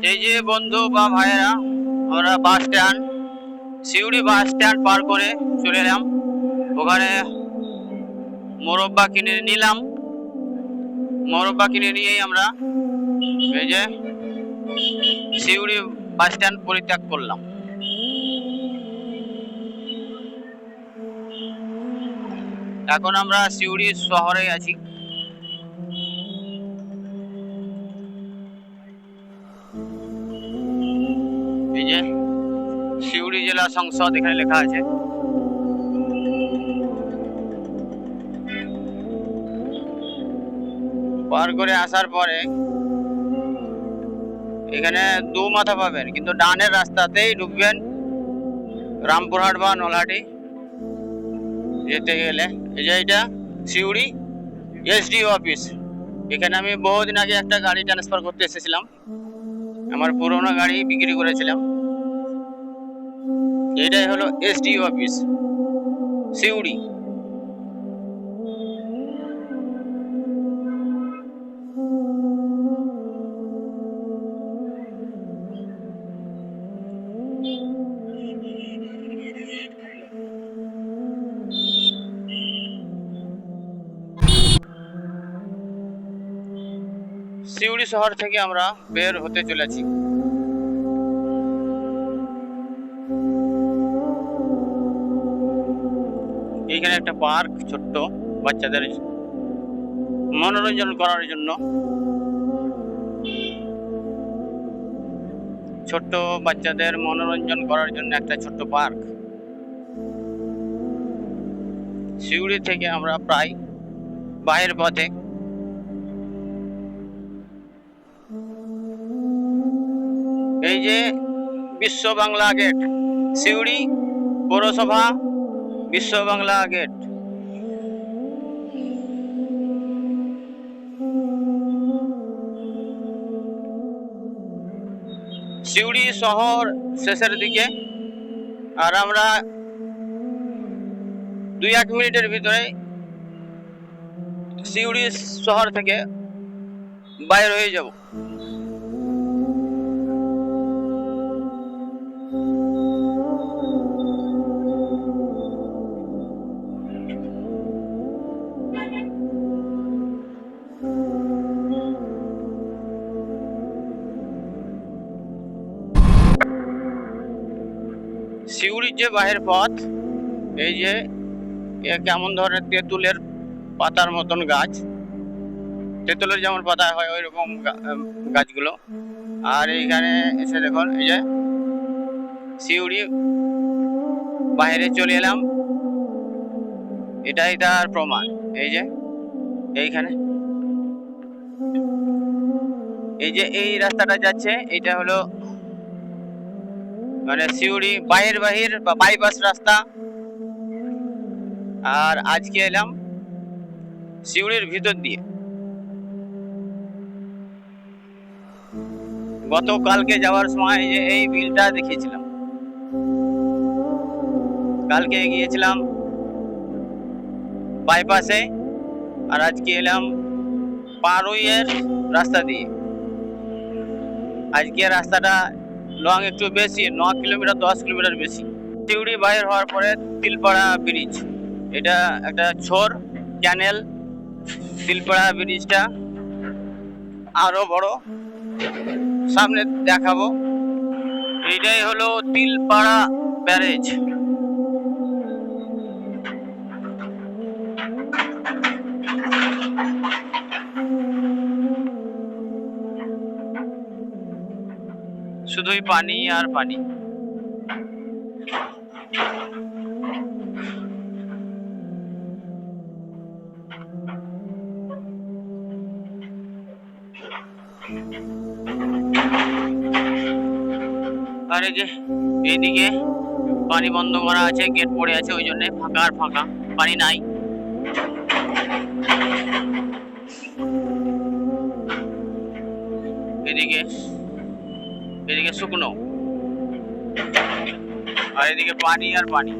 এই যে বন্ধু বা ভাইয়েরা, আমরা bus stand, Suri bus stand পার করে চলে এলাম। ওখানে মোরব্বা কিনে নিলাম। মোরব্বা কিনে নিয়েই আমরা এই যে সিউড়ি বাস স্ট্যান্ড পরিত্যাগ করলাম। এখন আমরা সিউড়ি শহরে আছি। এই যে সিউড়ি জেলা সংসদ এখানে লেখা আছে। পার করে আসার পরে এখানে দু মাথা পাবেন, কিন্তু ডানের রাস্তাতেই ঢুকবেন রামপুরহাট বা নলহাটি যেতে গেলে। এই যে এটা সিউড়ি এসডিও অফিস। এখানে আমি বহুদিন আগে একটা গাড়ি ট্রান্সফার করতে এসেছিলাম, আমার পুরোনো গাড়ি বিক্রি করেছিলাম। এটাই হলো এসডিও অফিস সিউড়ি। সিউড়ি শহর থেকে আমরা বের হতে চলেছি। এইখানে একটা পার্ক, ছোট্ট বাচ্চাদের মনোরঞ্জন করার জন্য। ছোট্ট বাচ্চাদের মনোরঞ্জন করার জন্য একটা ছোট্ট পার্ক। সিউড়ি থেকে আমরা প্রায় বাইরের পথে। এই যে বিশ্ব বাংলা গেট, সিউড়ি পৌরসভা বিশ্ব বাংলা গেট। সিউড়ি শহর শেষের দিকে, আর আমরা 2-1 মিনিটের ভিতরে সিউড়ি শহর থেকে বাইর হয়ে যাব। সিউড়ির যে বাহির পথ, এই যে কেমন ধরনের তেঁতুলের পাতার মতন গাছ, তেঁতুলের যেমন পাতা হয় ওই রকম গাছগুলো। আর এইখানে এসে দেখুন, এই যে সিউড়ি বাইরে চলে এলাম, এটাই তার প্রমাণ। এই যে এইখানে এই যে এই রাস্তাটা যাচ্ছে, এটা হলো মানে সিউড়ি বাহির বা বাইপাস রাস্তা। আর আজকে এলাম সিউড়ির ভিতর দিয়ে। গতকালকে যাওয়ার সময় যে এই বিলটা দেখিয়েছিলাম, কালকে গিয়েছিলাম বাইপাসে, আর আজকে এলাম পারুইয়ের রাস্তা দিয়ে। আজকে রাস্তাটা লং একটু বেশি, 9 কিলোমিটার 10 কিলোমিটার বেশি। সিউড়ি বাইর হওয়ার পরে তিলপাড়া ব্রিজ, এটা একটা ছোর ক্যানেল। তিলপাড়া ব্রিজটা আরো বড়, সামনে দেখাবো। এইটাই হলো তিলপাড়া ব্যারেজ। শুধুই পানি আর পানি। আর এই যে এইদিকে পানি বন্ধ করা আছে, গেট পড়ে আছে, ওই জন্য ফাঁকা আর ফাঁকা, পানি নাই। এদিকে শুকনো, আর এদিকে পানি আর পানি।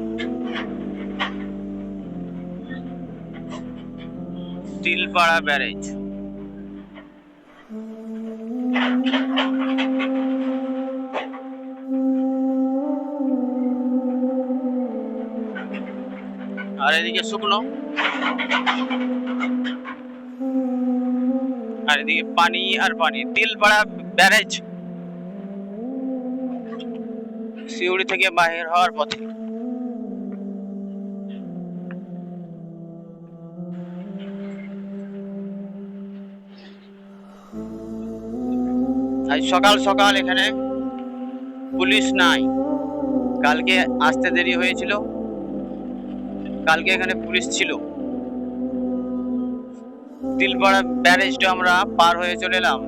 তিলপাড়া ব্যারেজ। এদিকে শুকনো, আর এদিকে পানি আর পানি। তিলপাড়া ব্যারেজ সিউড়ি থেকে বাহির হওয়ার পথে। আজ সকাল সকাল এখানে পুলিশ নাই, কালকে আসতে দেরি হয়েছিল, কালকে এখানে পুলিশ ছিল। তিলপাড়া ব্যারেজটা আমরা পার হয়ে চলে এলাম।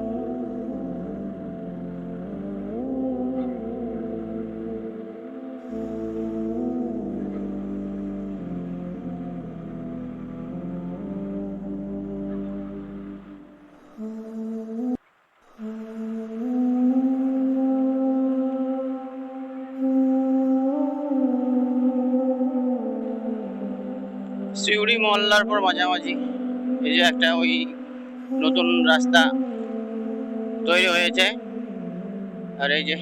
সিউড়ি মহল্লার পর মাঝামাঝি এই যে একটা ওই নতুন রাস্তা তৈরি হয়েছে, আর এই যে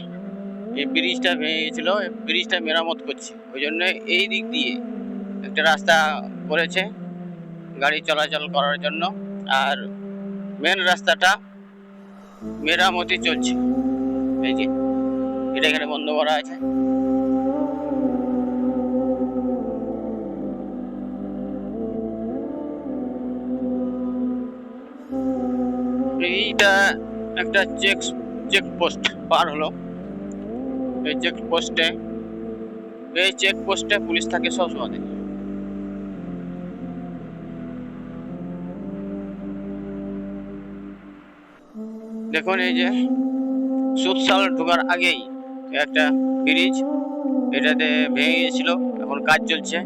এই ব্রিজটা ভেঙে গেছিল, ব্রিজটা মেরামত করছে, ওই জন্য এই দিক দিয়ে একটা রাস্তা করেছে গাড়ি চলাচল করার জন্য। আর মেন রাস্তাটা মেরামতি চলছে, এই যে এটা এখানে বন্ধ করা আছে। এইটা একটা চেকপোস্ট পার হলো। এই চেকপোস্টে পুলিশ থাকে সবসময়। দেখুন এই যে সুদসাল ঢোকার আগেই একটা ব্রিজ, এটাতে ভেঙে গিয়েছিল, এখন কাজ চলছে।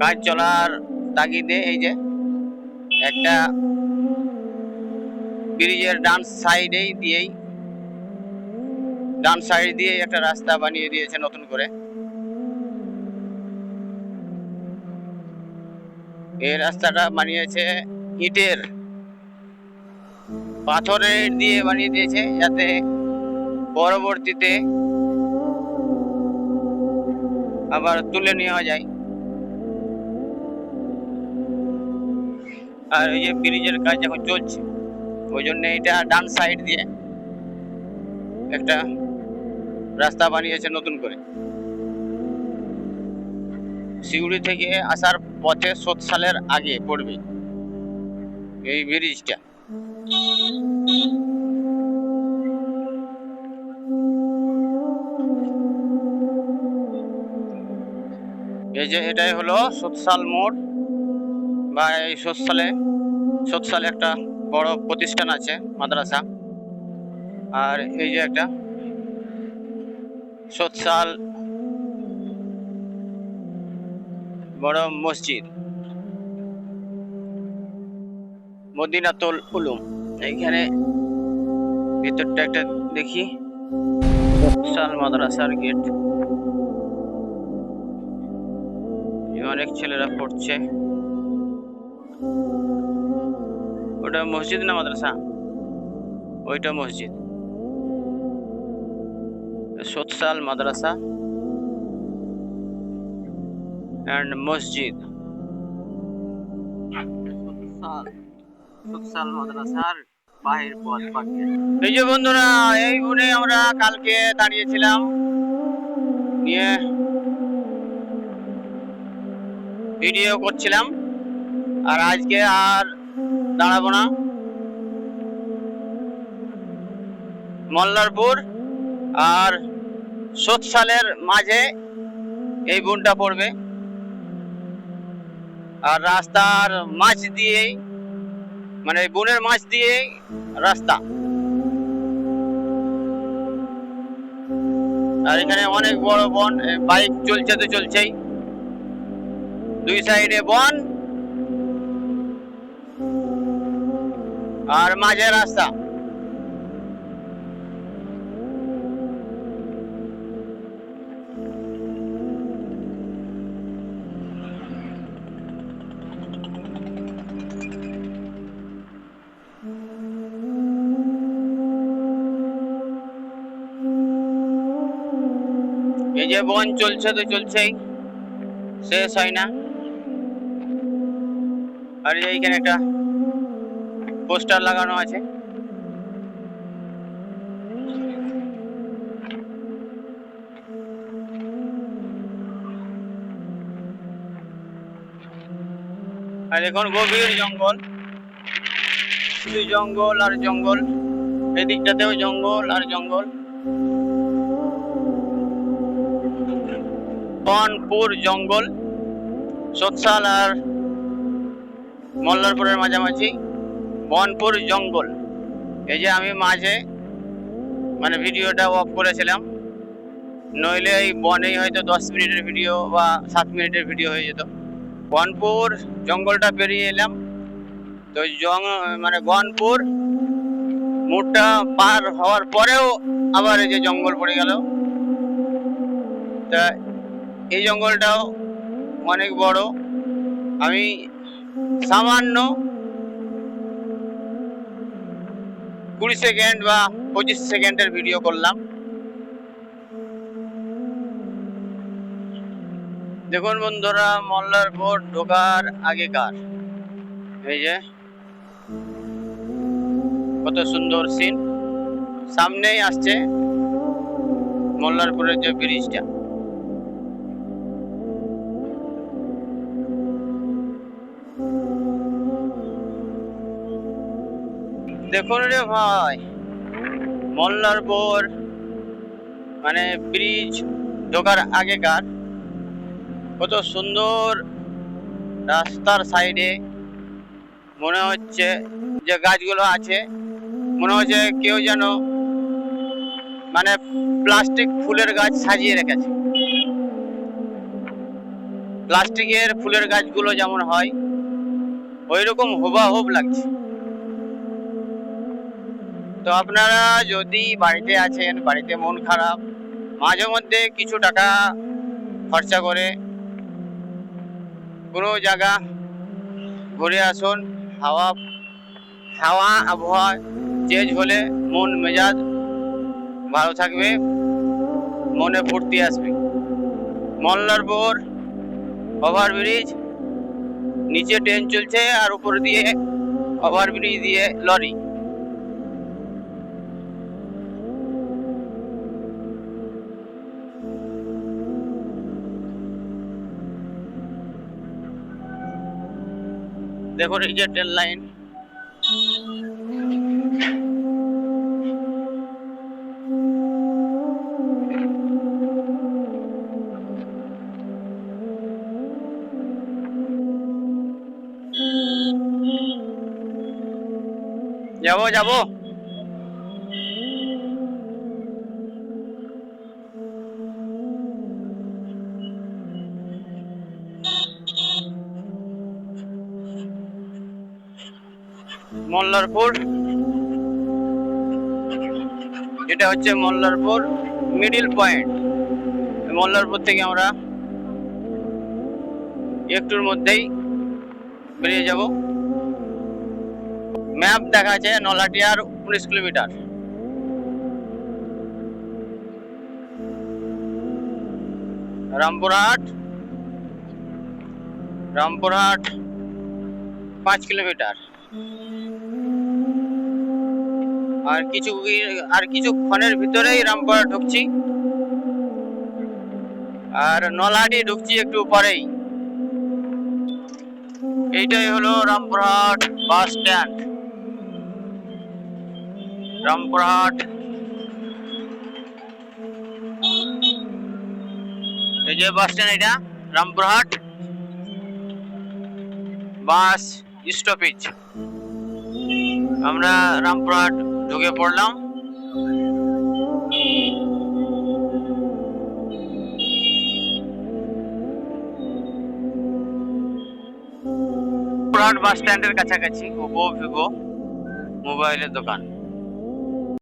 কাজ চলার তাগিদে এই যে একটা ব্রিজের ডান সাইড দিয়ে একটা রাস্তা বানিয়ে দিয়েছে নতুন করে। এই রাস্তাটা বানিয়েছে ইটের পাথরের দিয়ে বানিয়ে দিয়েছে, যাতে পরবর্তীতে আবার তুলে নেওয়া যায়। আর এই যে ব্রিজের কাজ এখন চলছে, ওই জন্য এটা ডান সাইড দিয়ে একটা রাস্তা বানিয়েছে নতুন করে। সিউড়ি থেকে আসার পথে সোতসালের আগে পড়বে এই ব্রিজটা। এই যে এটাই হলো সোতসাল মোড়, বা এই সোতসালে একটা বড় প্রতিষ্ঠান আছে, মাদ্রাসা। আর এই যে একটা সোতসাল বড় মসজিদ, মদিনাতুল উলুম। এইখানে ভিতরটা একটা দেখি, সোতসাল মাদ্রাসার গেট। অনেক ছেলেরা পড়ছে। ওটা মসজিদ না মাদ্রাসা? ওইটা মসজিদ, সোতসাল মাদ্রাসা এন্ড মসজিদ। সোতসাল মাদ্রাসার বাহির পথ বাকি। এই যে বন্ধুরা, এই বনে আমরা কালকে দাঁড়িয়েছিলাম, নিয়ে ভিডিও করছিলাম, আর আজকে আর দাঁড়াবো না। মল্লারপুর আর সোতসালের মাঝে এই বনটা পড়বে, আর রাস্তার মাঝ দিয়েই, মানে বনের মাঝ দিয়েই রাস্তা। আর এখানে অনেক বড় বন, বাইক চলছে তো চলছেই, দুই সাইডে বন আর মাঝে রাস্তা। এই যে বন চলছে তো চলছেই, শেষ হয় না। আর এইখানে একটা পোস্টার লাগানো আছে। আর এখন গভীর জঙ্গল, শুধু জঙ্গল আর জঙ্গল, এদিকটাতেও জঙ্গল আর জঙ্গল। বনপুর জঙ্গল, সোৎসাল আর মল্লারপুরের মাঝামাঝি বনপুর জঙ্গল। এই যে আমি মাঝে মানে ভিডিওটা অফ করেছিলাম, নইলে এই বনেই হয়তো 10 মিনিটের ভিডিও বা 7 মিনিটের ভিডিও হয়ে যেত। বনপুর জঙ্গলটা পেরিয়ে এলাম, তো মানে বনপুর মোড়টা পার হওয়ার পরেও আবার এই যে জঙ্গল পড়ে গেল। তা এই জঙ্গলটাও অনেক বড়। আমি সামান্য 20 সেকেন্ড বা 25 সেকেন্ডের ভিডিও করলাম। দেখুন বন্ধুরা, মল্লারপুর ঢোকার আগেকার এই যে কত সুন্দর সিন, সামনেই আসছে মল্লারপুরের যে ব্রিজটা। দেখুন রে ভাই, মল্লারপুর মানে ব্রিজ ঢোকার আগেকার কত সুন্দর। রাস্তার সাইডে মনে হচ্ছে যে গাছগুলো আছে, মনে হচ্ছে কেউ যেন মানে প্লাস্টিক ফুলের গাছ সাজিয়ে রেখেছে। প্লাস্টিকের ফুলের গাছগুলো যেমন হয় ওই রকম হুবাহুব লাগছে। তো আপনারা যদি বাড়িতে আছেন, বাড়িতে মন খারাপ, মাঝে মধ্যে কিছু টাকা খরচা করে কোনো জায়গা ঘুরে আসুন। হাওয়া আবহাওয়া চেঞ্জ হলে মন মেজাজ ভালো থাকবে, মনে ফুর্তি আসবে। মল্লারপুর ওভারব্রিজ, নিচে ট্রেন চলছে আর উপর দিয়ে ওভারব্রিজ দিয়ে লরি। দেখুন এই যে ট্রেন লাইন, যাবো যাবো। মল্লারপুর, এটা হচ্ছে মল্লারপুর মিডিল পয়েন্ট। মল্লারপুর থেকে আমরা একটুর মধ্যেই বেরিয়ে যাব। ম্যাপ দেখা আছে নলাটিয়ার 19 কিলোমিটার। রামপুরহাট 5 কিলোমিটার। আর কিছুক্ষণের ভিতরেই রামপুরহাট ঢুকছি, আর নলাটি ঢুকছি একটু পরেই। এইটাই হলো রামপুরহাট বাস স্ট্যান্ড। রামপুরহাট, এই যে বাস স্ট্যান্ড, এটা রামপুরহাট বাস স্টপেজ। আমরা রামপুরহাট ঢুকে পড়লাম। রামপুরহাট বাস স্ট্যান্ডের কাছাকাছি ওপো ভিভো মোবাইলের দোকান।